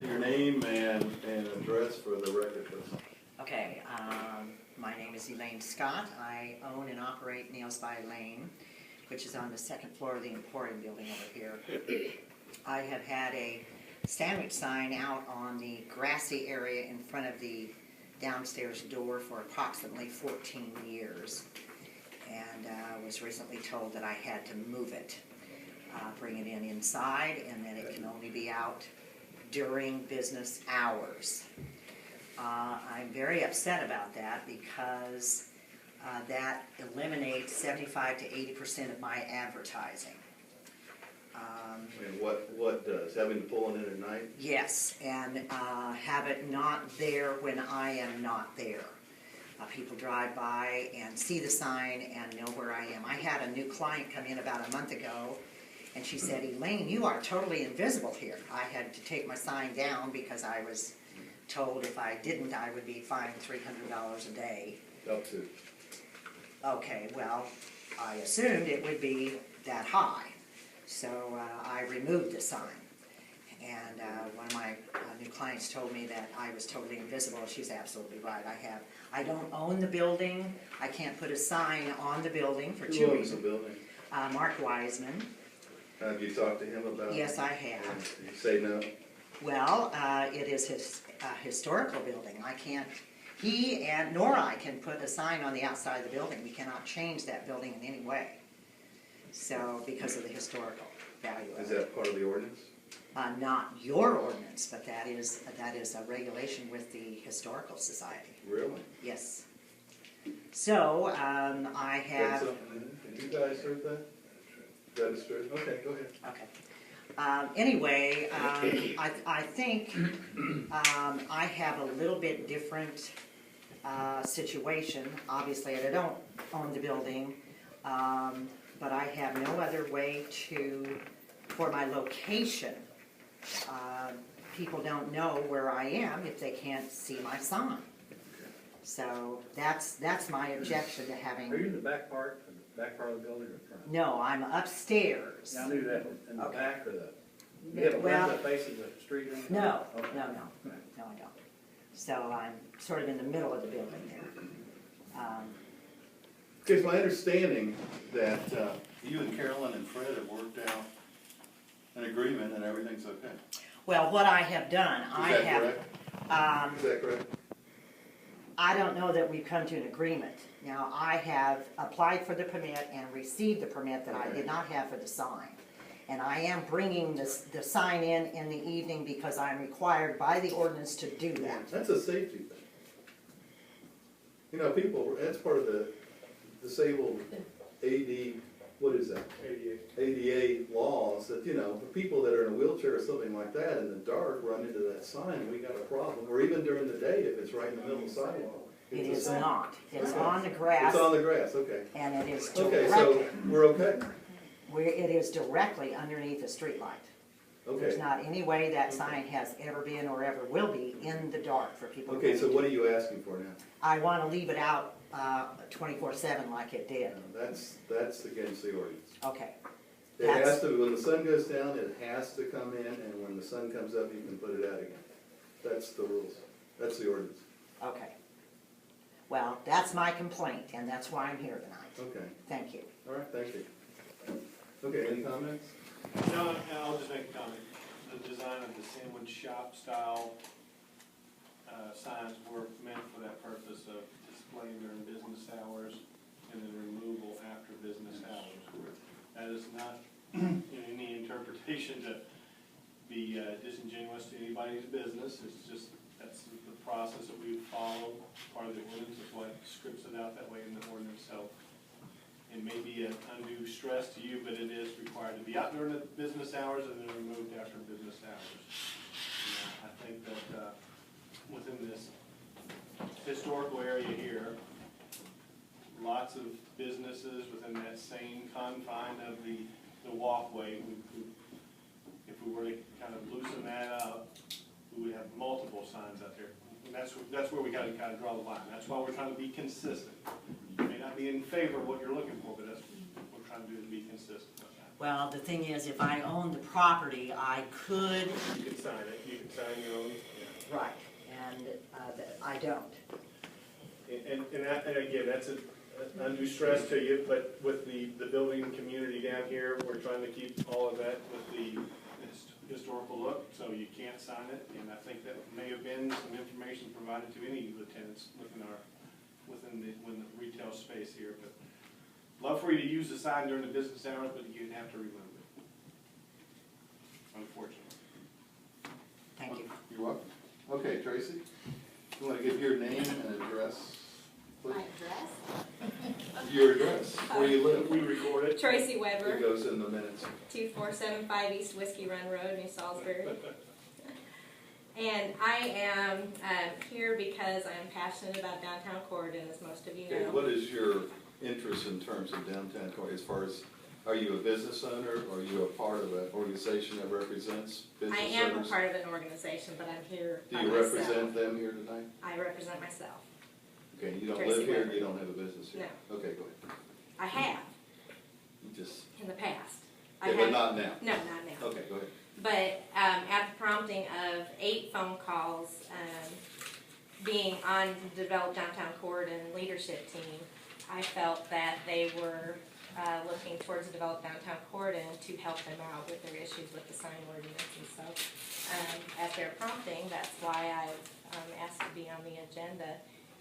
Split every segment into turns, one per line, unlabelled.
Your name and address for the record, please.
Okay, my name is Elaine Scott. I own and operate Nails by Lane, which is on the second floor of the Emporium building over here. I have had a sandwich sign out on the grassy area in front of the downstairs door for approximately 14 years. And was recently told that I had to move it, bring it inside, and that it can only be out during business hours. I'm very upset about that because that eliminates 75 to 80% of my advertising.
And what does? Having to pull it in at night?
Yes, and have it not there when I am not there. People drive by and see the sign and know where I am. I had a new client come in about a month ago, and she said, "Elaine, you are totally invisible here." I had to take my sign down because I was told if I didn't, I would be fined $300 a day.
Up to.
Okay, well, I assumed it would be that high, so I removed the sign. And one of my new clients told me that I was totally invisible. She's absolutely right. I don't own the building. I can't put a sign on the building for two reasons.
Who owns the building?
Mark Wiseman.
Have you talked to him about it?
Yes, I have.
Did you say no?
Well, it is his historical building. I can't, he and nor I can put a sign on the outside of the building. We cannot change that building in any way. So, because of the historical value of it.
Is that part of the ordinance?
Not your ordinance, but that is a regulation with the Historical Society.
Really?
Yes. So, I have...
Have you guys heard that? That is true? Okay, go ahead.
Okay. Anyway, I think I have a little bit different situation. Obviously, I don't own the building, but I have no other way for my location. People don't know where I am if they can't see my sign. So that's my objection to having.
Are you in the back part of the building or front?
No, I'm upstairs.
Yeah, I knew that. In the
Okay.
back or the? You have a window that faces the street? or anything?
No,
Okay.
no, I don't. So I'm sort of in the middle of the building there.
Okay, it's my understanding that you and Carolyn and Fred have worked out an agreement and everything's okay.
Well, what I have done,
Is that correct?
I don't know that we've come to an agreement. Now, I have applied for the permit and received the permit that I did not have for the sign. And I am bringing the sign in the evening because I'm required by the ordinance to do that.
That's a safety thing. You know, people, that's part of the disabled what is that? ADA laws that, you know, the people that are in a wheelchair or something like that in the dark run into that sign, we got a problem. Or even during the day if it's right in the middle of the sidewalk.
It is not. It's on the grass.
It's on the grass, okay.
And it is
Okay,
directly,
so we're okay?
it is directly underneath a street light. There's
Okay.
not any way that sign has ever been or ever will be in the dark for people.
Okay,
to
so what are you asking for now?
I want to leave it out 24/7 like it did.
That's against the ordinance.
Okay.
It has to, when the sun goes down, it has to come in, and when the sun comes up, you can put it out again. That's the rules. That's the ordinance.
Okay. Well, that's my complaint, and that's why I'm here tonight.
Okay.
Thank you.
All right, thank you. Okay, any comments?
No, I'll just make a comment. The design of the sandwich shop style signs were meant for that purpose of displaying during business hours and then removal after business hours. That is not any interpretation to be disingenuous to anybody's business. It's just, that's the process that we follow. Part of the ordinance is what scripts it out that way in the ordinance. So it may be an undue stress to you, but it is required to be out during the business hours and then removed after business hours. And, I think that within this historical area here, lots of businesses within that same confine of the walkway. If we were to kind of loosen that up, we would have multiple signs out there. And that's where we got to kind of draw the line. That's why we're trying to be consistent. You may not be in favor of what you're looking for, but that's what we're trying to do, to be consistent with that.
Well, the thing is, if I owned the property, I could.
You can sign it. You can sign your own
Right, and I don't.
And again, that's an undue stress to you, but with the building community down here, we're trying to keep all of that with the historical look, so you can't sign it, and I think that may have been some information provided to any of the tenants within the retail space here, but love for you to use the sign during the business hours, but you'd have to remove it, unfortunately.
Thank you.
You're welcome. Okay, Tracy, you want to give your name and address, please?
My address?
Your address, where you live.
We record it.
Tracy
It
Weber,
goes in the minutes.
2475 East Whiskey Run Road, New Salisbury. And I am here because I'm passionate about downtown Corydon, as most of you
Okay,
know.
what is your interest in terms of downtown Corydon, as far as, are you a business owner, or are you a part of an organization that represents business
I
owners?
am a part of an organization, but I'm here
Do
by
you
myself.
represent them here tonight?
I represent myself.
Okay, you don't
Tracy
live here,
Weber.
you don't have a business here? No. Okay, go ahead.
I have,
You just,
in the past.
okay, but not now?
No, not now.
Okay, go ahead.
But at the prompting of 8 phone calls, being on the Develop Downtown Corydon leadership team, I felt that they were looking towards Develop Downtown Corydon to help them out with their issues with the sign ordinance. And so at their prompting, that's why I've asked to be on the agenda.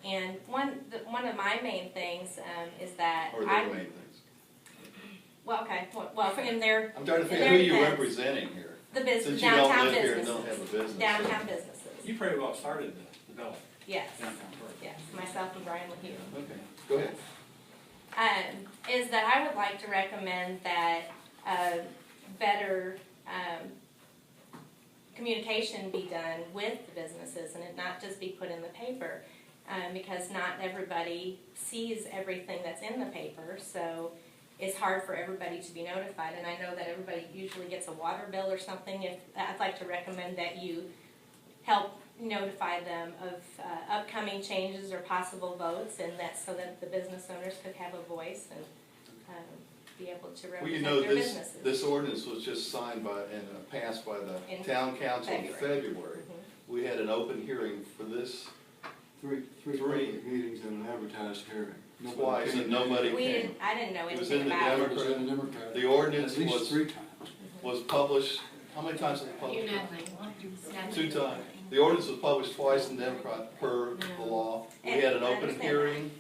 And one of my main things is that
Or the main things?
well, okay, well, in their
I'm trying to
in
figure out
their
who you're
defense,
representing here.
the business,
Since you don't
downtown
live here and
businesses,
don't have a business.
downtown businesses.
You pretty well started the development
Yes,
downtown first.
yes, myself and Brian LaHue.
Okay, go ahead.
Is that I would like to recommend that better communication be done with the businesses and it not just be put in the paper, because not everybody sees everything that's in the paper, so it's hard for everybody to be notified. And I know that everybody usually gets a water bill or something. I'd like to recommend that you help notify them of upcoming changes or possible votes, and that so that the business owners could have a voice and be able to
Well, you
represent
know,
their
this,
businesses.
this ordinance was just signed by, and passed by the
In
town council in
February.
February. We had an open hearing for this
Three public meetings and an advertised hearing. Nobody
twice,
came.
and nobody
We
came.
didn't, I didn't know
It was
anything
in the
about it.
It was in the Democrat.
The ordinance
At least
was,
3 times.
was published, how many times was it published?
Nothing.
2 times. The ordinance was published twice in Democrat per the law. We had an
I
open
understand
hearing,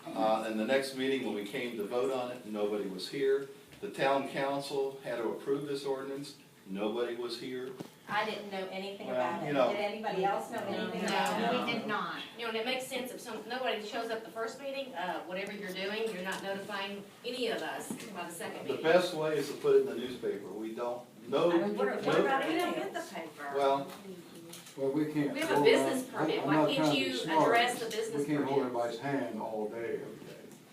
and the next meeting, when we came to vote on it, nobody was here. The town council had to approve this ordinance, nobody was here.
I didn't know anything
Well,
about
you
it.
know.
Did anybody else know anything about it?
No, we did not. You know, and it makes sense if nobody shows up the first meeting, whatever you're doing, you're not notifying any of us by the second
The
meeting.
best way is to put it in the newspaper. We don't, no,
What about
We
emails?
don't get the paper.
well,
Well, we can't.
We have a
hold
business
on-
permit.
I'm
Why
not
can't
trying to
you
be smart.
address the business
We can't hold
permit?
everybody's hand all day, every day.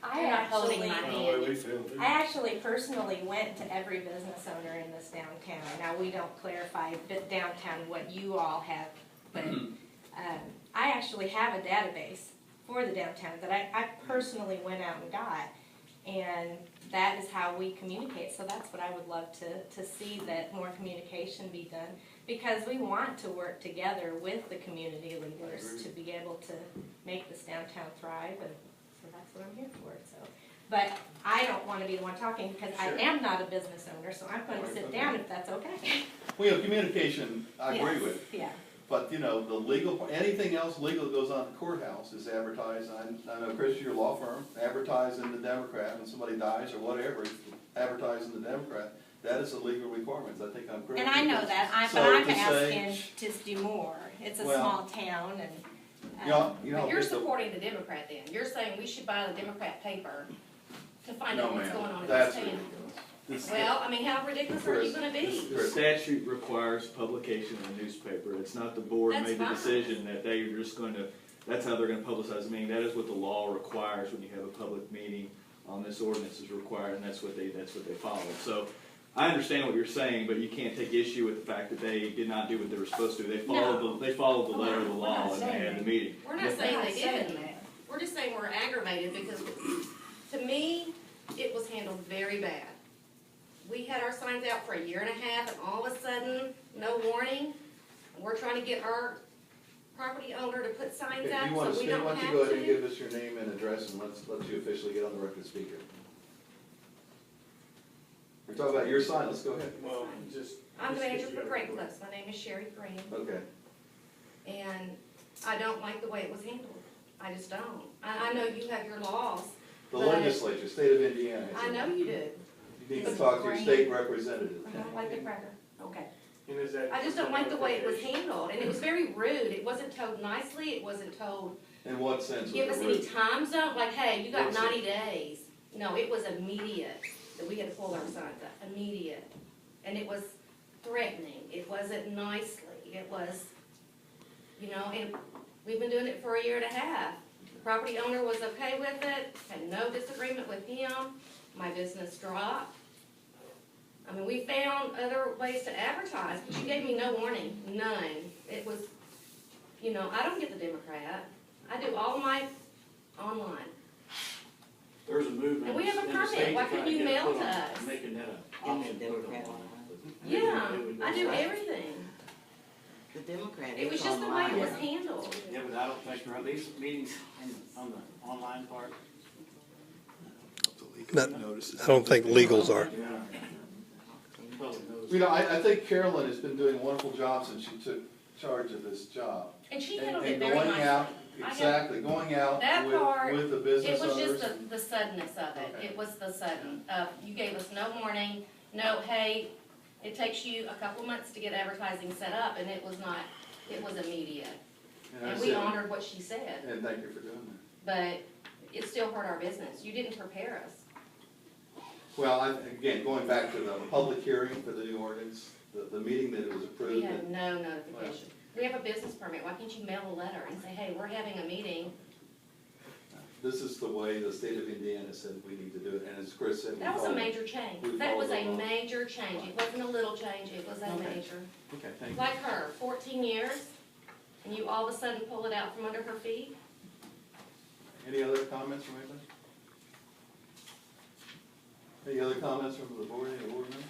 I
You're not holding my
actually,
hand.
I actually personally went to every business owner in this downtown. Now, we don't clarify downtown what you all have, but I actually have a database for the downtown that I personally went out and got. And that is how we communicate, so that's what I would love to see, that more communication be done. Because we want to work together with the community leaders to be able to make this downtown thrive, and so that's what I'm here for, so. But I don't wanna be the one talking, because I am not a business owner, so I'm gonna sit down if that's okay.
well, you know, communication, I agree
Yes,
with.
yeah.
But, you know, the legal, anything else legal that goes on at the courthouse is advertised. I know, Chris, your law firm, advertised in the Democrat, when somebody dies or whatever, it's advertised in the Democrat. That is a legal requirement. I think I'm correct.
And I know that, but
So
I'm
to say-
asking to do more. It's a
Well,
small town, and,
You know,
But you're
it's a-
supporting the Democrat then. You're saying we should buy the Democrat paper to find
No,
out what's going on
ma'am,
in
that's
this town.
ridiculous. This-
Well, I mean, how ridiculous are you gonna be?
The statute requires publication in the newspaper. It's not the board
That's
made the
fine.
decision that they're just going to, that's how they're going to publicize the meeting. That is what the law requires when you have a public meeting on this ordinance is required, and that's what they followed. So I understand what you're saying, but you can't take issue with the fact that they did not do what they were supposed to. They followed the letter of the law and they had the meeting.
We're not saying they didn't. We're just saying we're aggravated because, to me, it was handled very bad. We had our signs out for 1.5 years, and all of a sudden, no warning. We're trying to get our property owner to put signs
Okay,
up,
you wanna
so we
stay,
don't
why don't you
have
go ahead and
to?
give us your name and address, and let you officially get on the record speaker. We're talking about your sign, let's go ahead.
Well, just.
I'm the
just-
manager
you
for
gotta
Great
go.
Clips, my name is Sherry Green,
Okay.
and I don't like the way it was handled. I just don't. I know you have your laws.
The
But-
legislature, state of Indiana. has
I
it.
know you do.
You need to talk to your state representative.
I don't like the cracker. Okay.
And is that?
I just don't like the way it was handled, and it was very rude. It wasn't told nicely, it wasn't told,
In what sense was
give us
it
any
rude?
time zone, like, hey, you got
What's it?
90 days. No, it was immediate that we had to pull our signs up, immediate. And it was threatening, it wasn't nicely, it was, you know, and we've been doing it for a year and a half. The property owner was okay with it, had no disagreement with him, my business dropped. I mean, we found other ways to advertise, but you gave me no warning, none. It was, you know, I don't get the Democrat, I do all my online.
There's a movement.
And we have a
in the
permit.
state
Why
to try
couldn't
to
you
get it
mail
put
to
on,
us?
Making that a
In the
option.
Democrat
Yeah, I do everything.
The Democrat
It was
is
just the way it was
online.
handled.
Yeah, but I don't think, are these meetings on the online part?
No, I don't think legals are.
You know, I think Carolyn has been doing a wonderful job since she took charge of this job.
And she
And
handled it
and
very
going
nicely.
out,
I have-
exactly, going out
That part,
with the
It
business
was
owners.
just the suddenness of it.
Okay.
It was the sudden. You gave us no warning, no, hey, it takes you a couple months to get advertising set up, and it was not, it was immediate.
I
And we
said-
honored what she said,
And thank you for doing
but it still hurt our business. You didn't prepare us.
that. Well, again, going back to the public hearing for the new ordinance, the meeting that it was
We
approved.
had
and-
no notification. We have a business permit. Why can't you mail a letter and say, hey, we're having a meeting?
This is the way the state of Indiana said we need to do it, and as Chris said. we
That was a
followed-
major change.
we
That was
followed
a
the law.
major change. It wasn't a little change, it was a
Okay.
major.
Okay, thank you.
Like her, 14 years, and you all of a sudden pull it out from under her feet?
Any other comments from anybody? Any other comments from the board, any board members?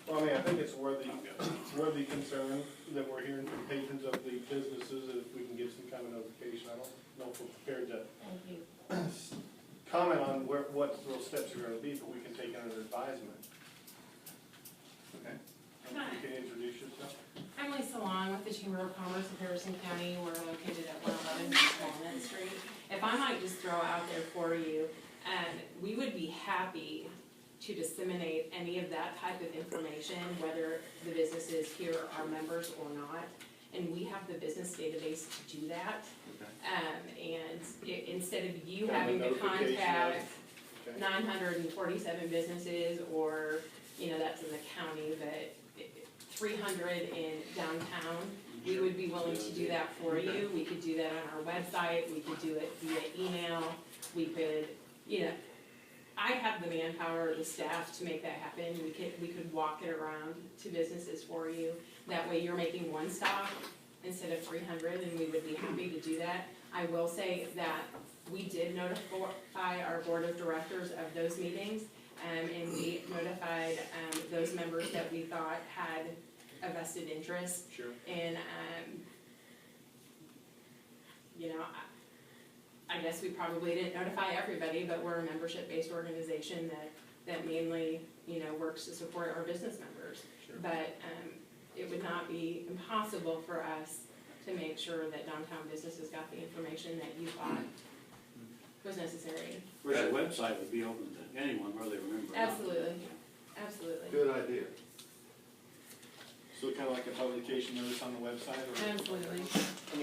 Well, I mean, I think it's worthy concern that we're hearing from patrons of the businesses, that if we can get some kind of notification. I don't know if we're prepared to
Thank you.
comment on what those steps are gonna be, but we can take it under advisement.
Okay.
You can introduce yourself.
I'm Lisa Long with the Chamber of Commerce of Harrison County. We're located at 111 Walnut Street. If I might just throw out there for you, we would be happy to disseminate any of that type of information, whether the businesses here are members or not. And we have the business database to do that. And instead of you
Kind of
having to
notification
contact
Okay.
947 businesses, or, you know, that's in the county, but 300 in downtown, we would be willing to do that for you. We could do that on our website, we could do it via email, we could, you know, I have the manpower, the staff to make that happen. We could walk it around to businesses for you. That way you're making one stop instead of 300, and we would be happy to do that. I will say that we did notify our board of directors of those meetings, and we notified those members that we thought had a vested interest.
Sure.
And, you know, I guess we probably didn't notify everybody, but we're a membership-based organization that mainly, you know, works to support our business members.
Sure.
But it would not be impossible for us to make sure that downtown businesses got the information that you thought was necessary.
Whereas the website would be open to anyone, whether they remember or not.
Absolutely, absolutely,
Good idea.
So kind of like a publication notice on the website, or?
absolutely.
I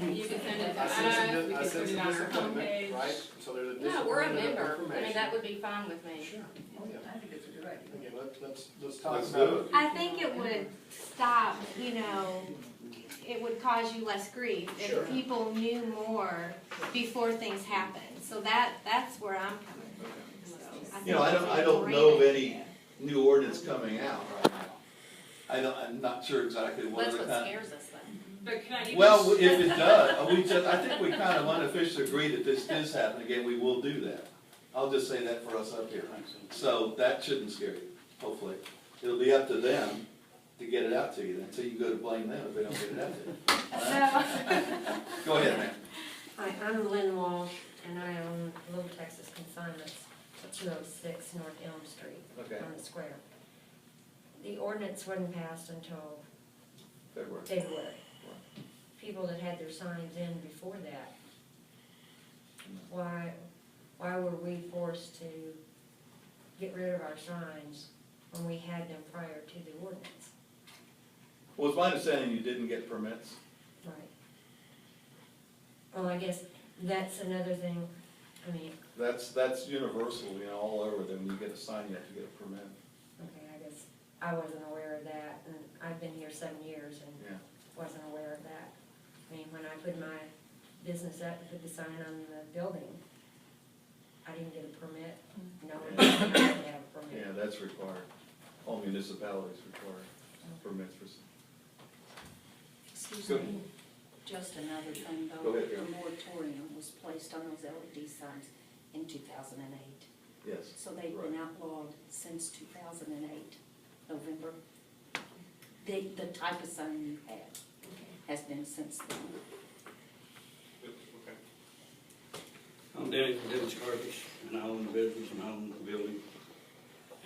mean,
You can send it to
I
us,
sense
we
I
can
sense
put it
a
on our
disappointment,
homepage.
right? So there's a
No, we're a
disappointment of
member. I mean,
information.
that would be fine with me.
Sure, oh, yeah.
I think it's a good idea.
Okay, let's talk
Let's
about
do
it.
it.
I think it would stop, you know, it would cause you less grief
Sure.
if people knew more before things happen. So that's where I'm coming from. So think
You know, I
it's
don't,
a
I don't
great
know of
idea.
any new ordinance coming out right now. I'm not sure exactly what
That's
the
what
kind.
scares us then.
But can I give
Well, if it does, I think we kind of unofficially agree that this is happening again, we will do that. I'll just say that for us up here. So that shouldn't scare you, hopefully. It'll be up to them to to get it out to you, until you go to blame them if they don't get it out to you. Go ahead, ma'am.
Hi, I'm Lynn Walsh, and I own Little Texas Consignments, 206 North Elm Street,
Okay.
on the square. The ordinance wasn't passed until
February.
February. People that had their signs in before that, why were we forced to get rid of our signs when we had them prior to the ordinance?
Well, it's my understanding you didn't get permits.
Right. Well, I guess that's another thing, I mean,
That's universal, all over, that when you get a sign, you have to get a permit.
okay, I guess I wasn't aware of that, and I've been here 7 years and
Yeah.
wasn't aware of that. I mean, when I put my business up and put the sign on the building, I didn't get a permit. No one had to have a permit.
Yeah, that's required. All municipalities require permits for.
Excuse
Go
me, just another thing
Go
though,
ahead,
the
Carol.
moratorium was placed on those LED signs in 2008.
Yes.
So they've been outlawed since 2008, November. The type of sign you have has been since then.
I'm Dennis Carpus, and I own the business and I own the building.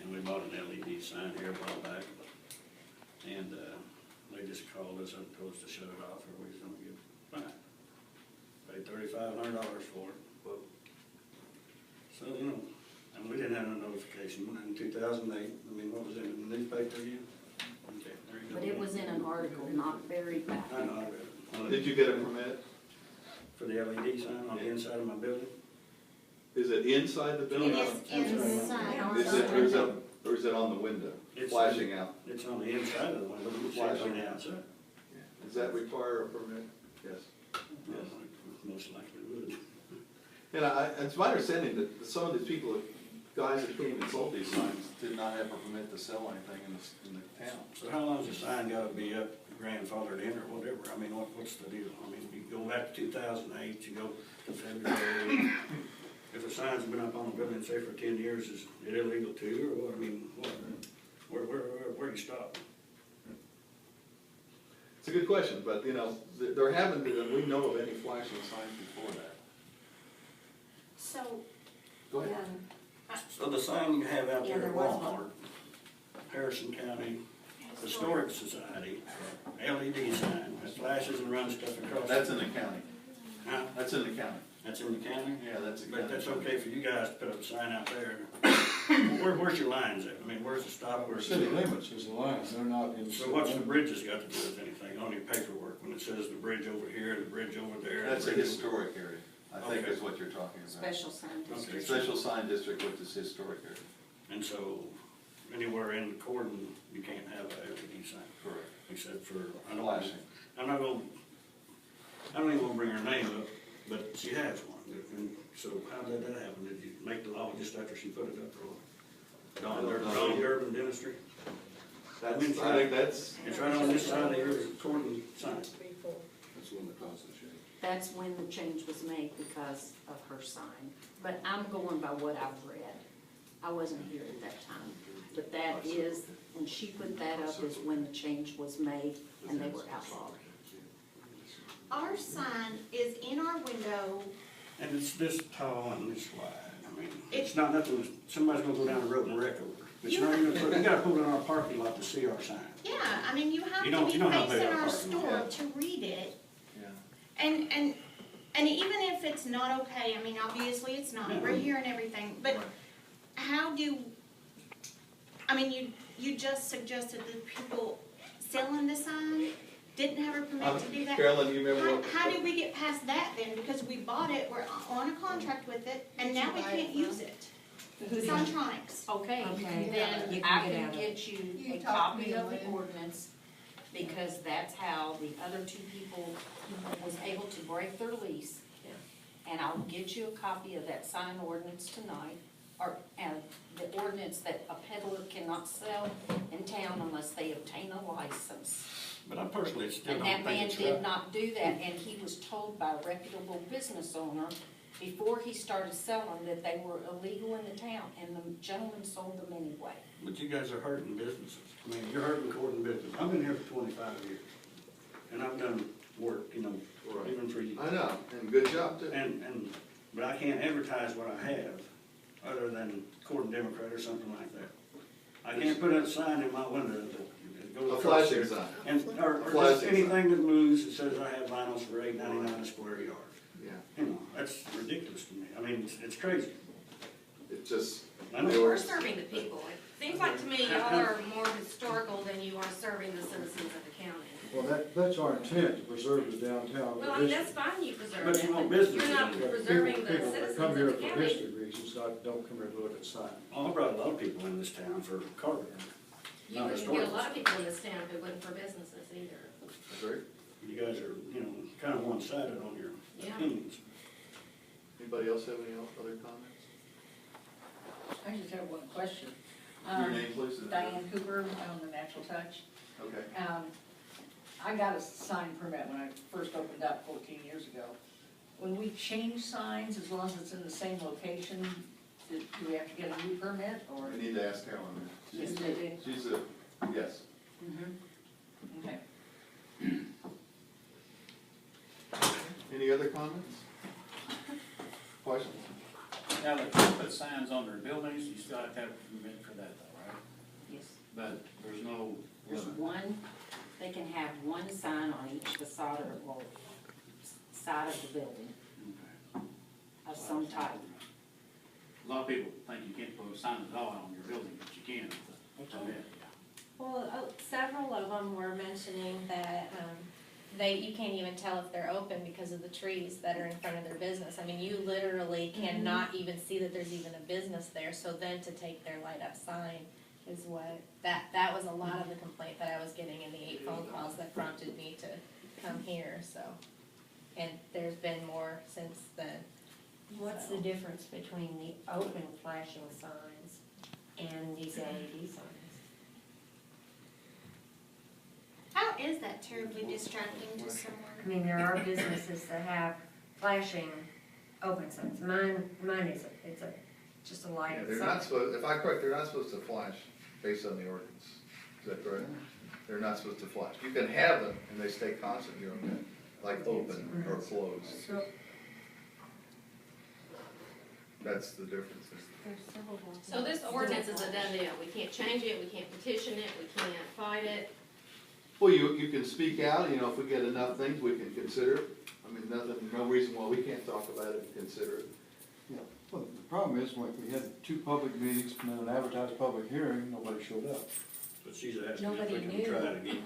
And we bought an LED sign here a while back. And, they just called us and told us to shut it off or we was gonna get fined. Paid $3,500 for it. Whoa. So, and we didn't have no notification. In 2008, I mean, what was it, in the newspaper again? Okay, there you go.
But it was in an article, not buried back.
I know, I read it.
Did you get a permit?
For the LED sign on the inside of my building?
Is it inside the building?
It is inside.
Or is it on the window,
It's-
flashing out?
It's on the inside of the window, it's on the outside.
Does that require a permit? Yes.
Yes. Most likely would.
And it's my understanding that some of these people, guys that came and sold these signs, did not have a permit to sell anything in the town.
So how long's the sign gotta be up, grandfathered in or whatever? I mean, what's the deal? I mean, you go back to 2008, you go to February. If a sign's been up on the building, say for 10 years, is it illegal too, or what? I mean, where do you stop?
It's a good question, but, there haven't been, we know of any flashing signs before that.
So,
Go ahead.
So the sign you have out
Yeah,
there at
there was
Walmart, Harrison County Historic Society, LED sign, that flashes and runs stuff across.
That's in the county.
Huh?
That's in the county.
That's in the county?
Yeah, that's a
But
county.
that's okay for you guys to put up a sign out there. Where's your lines at? I mean, where's the stop? Where's the
City
stop?
limits is the lines, they're not in.
So what's the bridges got to do with anything on your paperwork when it says the bridge over here, the bridge over there?
That's a
the bridge over-
historic area, I think
Okay.
is what you're talking about.
Special sign district.
Okay.
Special sign district, which is historic area.
And so anywhere in Corydon, you can't have a LED sign,
Correct.
except for,
Flashing.
I'm not gonna, I don't even wanna bring her name up, but she has one. And so how did that happen? Did you make the law just after she put it up or what? Dawn Urban Dentistry?
I think that's,
It's right on this side of your Corydon sign.
That's when the cause of shade.
That's when the change was made because of her sign. But I'm going by what I've read. I wasn't here at that time. But that is, when she put that up is when the change was made and they were outlawed.
our sign is in our window.
And it's this tall and this wide. I mean, it's not nothing, somebody's gonna go down the road and wreck over it. It's not even, you gotta pull in our parking lot to see our sign.
Yeah, I mean, you have
You
to
don't-
be
you don't have to
facing
pay our
our
parking
store
lot.
to read it.
yeah.
And even if it's not okay, I mean, obviously it's not, we're here and everything, but
Right.
how do, I mean, you just suggested that people selling the sign didn't have a permit to do that?
Carolyn, you remember what?
How did we get past that then? Because we bought it, we're on a contract with it, and now we can't use it. Soundtronics.
Okay,
Okay.
then
You can
I
get
can
out of it.
get you a copy of the ordinance, because that's how the other two people was able to break their lease. And I'll get you a copy of that sign ordinance tonight, and the ordinance that a peddler cannot sell in town unless they obtain a license.
But I personally still
And
don't
that
think
man
it's
did
right.
not do that, and he was told by a reputable business owner before he started selling, that they were illegal in the town, and the gentleman sold them anyway.
But you guys are hurting businesses. I mean, you're hurting Corydon business. I've been here for 25 years, and I've done work, you know,
Right.
even for you.
I know, and good job too.
But I can't advertise what I have, other than Corydon Democrat or something like that. I can't put a sign in my window that goes
A
across
flashing
there.
sign.
And, or just
Flashing
anything that moves that says I have vinyls for $8.99 a square yard.
Yeah,
You know, that's ridiculous to me. I mean, it's crazy.
it just,
I know.
We're serving the people. It seems like to me y'all are more historical than you are serving the citizens of the county.
Well, that's our intent, to preserve the downtown.
Well, I mean, that's fine, you preserve
But
it,
you want
but
businesses
you're not
in there.
preserving the
People that
citizens
come
of
here
the
for
county.
history reasons, don't come here to look at signs.
I brought a lot of people in this town for carpet.
You wouldn't get a lot of people in this town if it wasn't for businesses either.
great.
You guys are, you know, kind of one-sided on your
Yeah.
opinions.
Anybody else have any other comments?
I just have one question.
Your name, please?
Diane Cooper, I own the Natural Touch.
Okay.
I got a sign permit when I first opened up 14 years ago. When we change signs, as long as it's in the same location, do we have to get a new permit or?
We need to ask Carolyn.
Yes, they do.
She's a, yes.
Okay.
Any other comments? Questions?
Now, if you put signs on their buildings, you still have to have a permit for that though, right?
Yes.
But there's no
There's
limit.
one, they can have one sign on each facade or side of the building of some type.
A lot of people think you can't put a sign at all on your building, but you can with a permit.
Well, several of them were mentioning that, you can't even tell if they're open because of the trees that are in front of their business. I mean, you literally cannot even see that there's even a business there, so then to take their light up sign is what, that was a lot of the complaint that I was getting in the 8 phone calls that prompted me to come here, so. And there's been more since then.
What's the difference between the open flashing signs and these LED signs?
How is that terribly distracting to someone?
I mean, there are businesses that have flashing open signs. Mine isn't. It's just a light
Yeah,
sign.
they're not supposed, if I'm correct, they're not supposed to flash based on the ordinance. Is that correct? They're not supposed to flash. You can have them and they stay constant, you're okay, like open or closed.
So,
That's the difference.
So this ordinance is a done deal. We can't change it, we can't petition it, we can't fight it.
Well, you can speak out, you know, if we get enough things, we can consider it. I mean, no reason why we can't talk about it and consider it.
Yeah, well, the problem is, like, we had 2 public meetings and then an advertised public hearing, nobody showed up.
But she's asking if
Nobody
we can
knew.
try it again.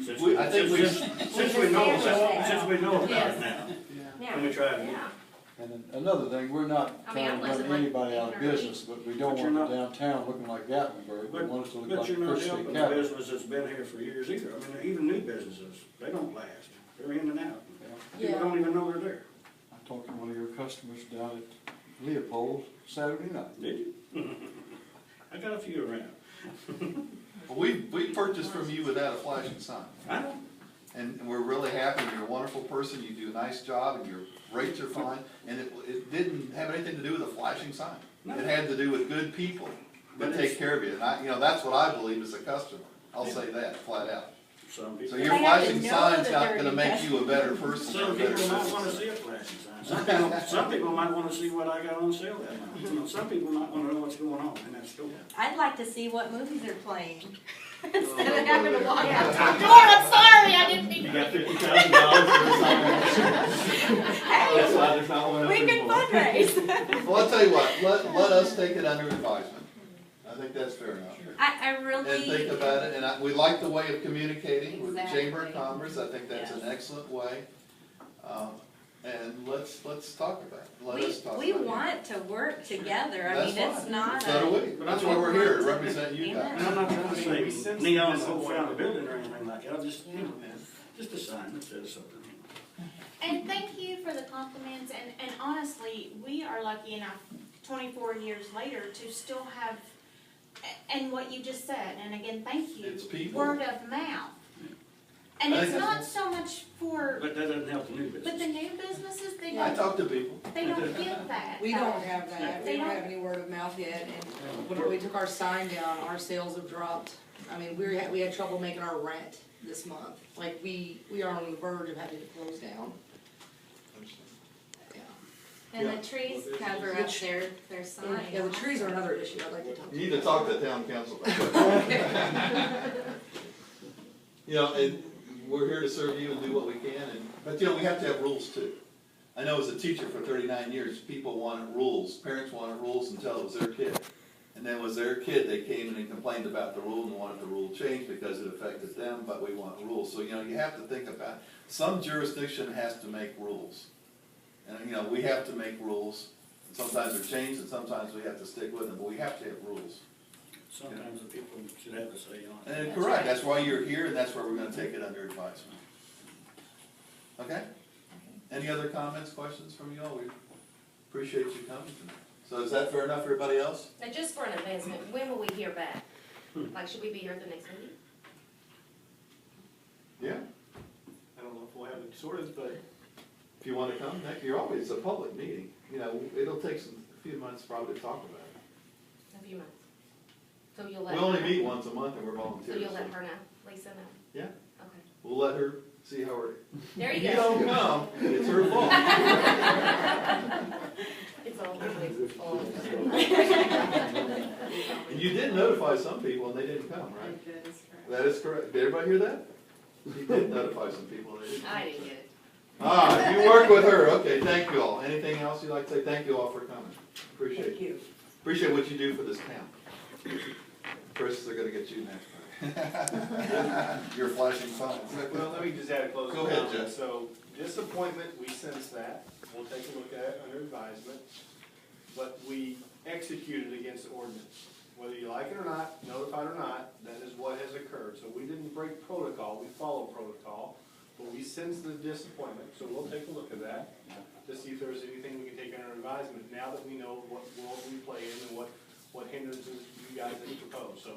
Since
I think we-
since we know about it now, can we try it again?
Yeah.
And then another thing, we're not
I mean,
trying
I'm
to run
listening,
anybody out of
like, 8 or 8.
business, but we don't
But you're
want the
not-
downtown looking like Gatlinburg. We want it to look
But
like
you're not
First State
helping the
Capital.
business that's been here for years either. I mean, even new businesses, they don't last. They're in and out. People don't even know they're there.
I talked to one of your customers down at Leopold Saturday night.
Did you? I got a few around.
Well, we purchased from you without a flashing sign.
I know.
And we're really happy, you're a wonderful person, you do a nice job, and your rates are fine, and it didn't have anything to do with a flashing sign.
No.
It had to do with good people that
But
take care of you, and that's what I believe as a customer. I'll say that, flat out.
Some
So
people,
your
They have to
flashing
know
sign's
that
not
they're
gonna
an
make you a better person. or
some
a better
people might
citizen.
wanna see a flashing sign. Some people might wanna see what I got on sale that month. You know, some people might wanna know what's going on in that store.
I'd like to see what movies they're playing.
Oh,
Instead of having to walk
Yeah.
out the door, I'm sorry, I didn't mean
You
to.
got $50,000 for a sign. That's
Hey,
why there's not one up
we can
anymore.
fundraise.
Well, I'll tell you what, let us take it under advisement. I think that's fair enough.
I
And
really.
think about it, and we like the way of communicating with the Chamber of
Exactly.
Commerce, I think that's an excellent way. And let's talk about it, let us talk about it.
We want to work together, I
That's
mean, it's
fine.
not
So do
a.
we, that's why we're here, to represent you
Amen.
guys.
And I'm not trying to
I mean, we
say
sense
neon
the
the whole front of the
disappointment.
building or anything like that. I just, you know, just a sign that says something.
And thank you for the compliments, and honestly, we are lucky enough, 24 years later, to still have, and what you just said, and again, thank you.
It's people.
Word of mouth. And
I
it's
think
not so much for,
But that doesn't help the new business.
but the new businesses, they
I
don't,
talk to people.
they don't get that.
We don't have that,
They
we don't
don't-
have any word of mouth yet, and when we took our sign down, our sales have dropped. I mean, we had trouble making our rent this month, like, we are on the verge of having to close down. Yeah.
And the trees cover up their sign.
Yeah, the trees are another issue I'd like to talk to.
You need to talk to town council about that. You know, and we're here to serve you and do what we can, but you know, we have to have rules too. I know as a teacher for 39 years, people wanted rules, parents wanted rules until it was their kid. And then was their kid, they came in and complained about the rule and wanted the rule changed because it affected them, but we want rules. So, you know, you have to think about, some jurisdiction has to make rules. And, you know, we have to make rules. Sometimes they're changed and sometimes we have to stick with them, but we have to have rules.
Sometimes the people should have a say on it.
And correct, that's why you're here and that's where we're gonna take it under advisement. Okay? Any other comments, questions from you all? We appreciate you coming tonight. So is that fair enough for everybody else?
Now, just for an advancement, when will we hear back? Like, should we be here at the next meeting?
Yeah.
I don't know if we'll have it sorted, but
If you wanna come, heck, you're always, it's a public meeting. You know, it'll take a few months probably to talk about it.
A few months. So you'll let
We
her
only
know?
meet once a month and we're
So
volunteers.
you'll let her know, Lisa know?
Yeah,
Okay.
we'll let her see how we're.
There
If
you
you
go.
don't come, it's her fault.
It's all Lisa's fault.
And you did notify some people and they didn't come, right?
That is correct.
That is correct. Did everybody hear that? You did notify some people and they didn't come.
I didn't get it.
Ah, you work with her. Okay, thank you all. Anything else you'd like to say? Thank you all for coming. Appreciate
Thank you.
Appreciate what you do for this town. Chris, they're gonna get you next time. You're flashing signs.
well, let me just add a closing
Go ahead,
comment.
Jeff.
So disappointment, we sense that. We'll take a look at it under advisement. But we executed against the ordinance. Whether you like it or not, notified or not, that is what has occurred. So we didn't break protocol, we followed protocol. But we sense the disappointment, so we'll take a look at that to see if there's anything we can take under advisement now that we know what world we play in and what hindrances you guys have proposed. So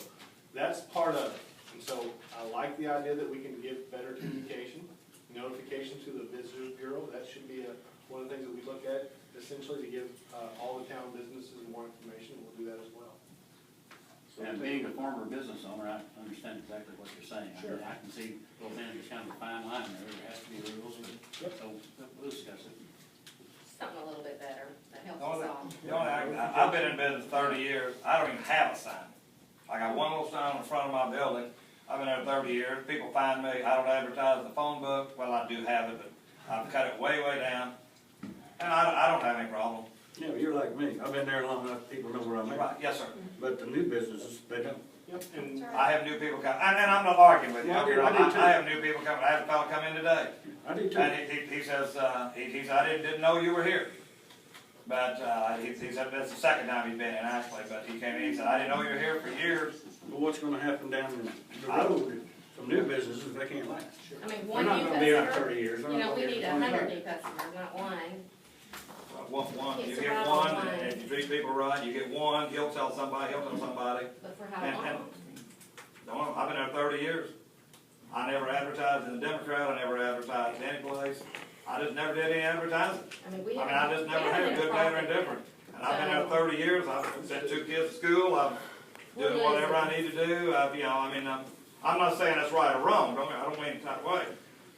that's part of it. And so I like the idea that we can give better communication, notification to the Visitors Bureau. That should be one of the things that we look at, essentially to give all the town businesses more information. We'll do that as well. So
And being a former business owner, I understand exactly what you're saying. I mean, I can see both ends, it's kind of a fine line there, there has to be rules, so we'll discuss it.
Something a little bit better, that helps us all.
I've been in business 30 years, I don't even have a sign. I got one little sign on the front of my building, I've been there 30 years, people find me, I don't advertise in the phone book, well, I do have it, but I've cut it way, way down, and I don't have any problem.
Yeah, you're like me. I've been there long enough, people know where I'm at.
Right, yes, sir.
But the new businesses, they don't.
Yep, and
I have new people come, and I'm not arguing with you,
Well,
I'll be right.
I do too.
I have new people coming, I had a fellow come in today,
I do too.
and he says, he said, I didn't know you were here. But, he said, that's the second time he's been in actually, but he came in, he said, I didn't know you were here for years.
But what's gonna happen down the road from new businesses, they can't last.
I mean,
We're
one
not
new
gonna be around
customer,
30 years. We're
you
not
know, we
gonna be
need
here for
100
25.
new customers, not one.
You
It's
get
around
one,
one.
and if you treat people right, you get one, he'll tell somebody,
But for how
And-
long?
I've been there 30 years. I never advertised in the Democrat, I never advertised any place. I just never did any advertising.
I mean, we
I
haven't.
just never
we haven't
had
been a
good, bad, or
profit
indifferent. And I've been there
So-
30 years, I've sent 2 kids to school, I'm doing
Well,
whatever I need to do, I'm not saying that's right or wrong, I don't mean it that way.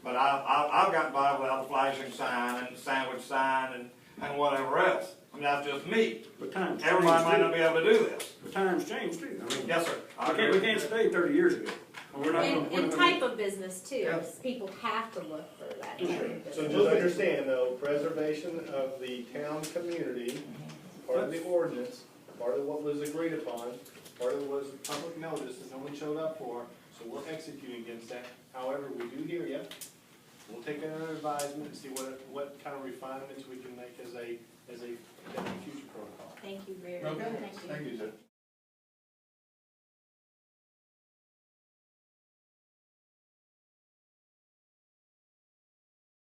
But I've gotten by without the flashing sign and the sandwich sign and whatever else. I mean, that's just me.
But times
Everybody might
change
not
too.
be able to do this.
But times change too. I mean,
Yes, sir. I
we
agree.
can't stay 30 years ago. We're not gonna.
And type of business too, people have to look for that type of
so
business.
just understand though, preservation of the town community, part of the ordinance, part of what was agreed upon, part of what was public notice that no one showed up for, so we're executing against that. However, we do hear you. We'll take it under advisement and see what kind of refinements we can make as a future protocol.
Thank you very
Okay,
much.
thank you, Jeff.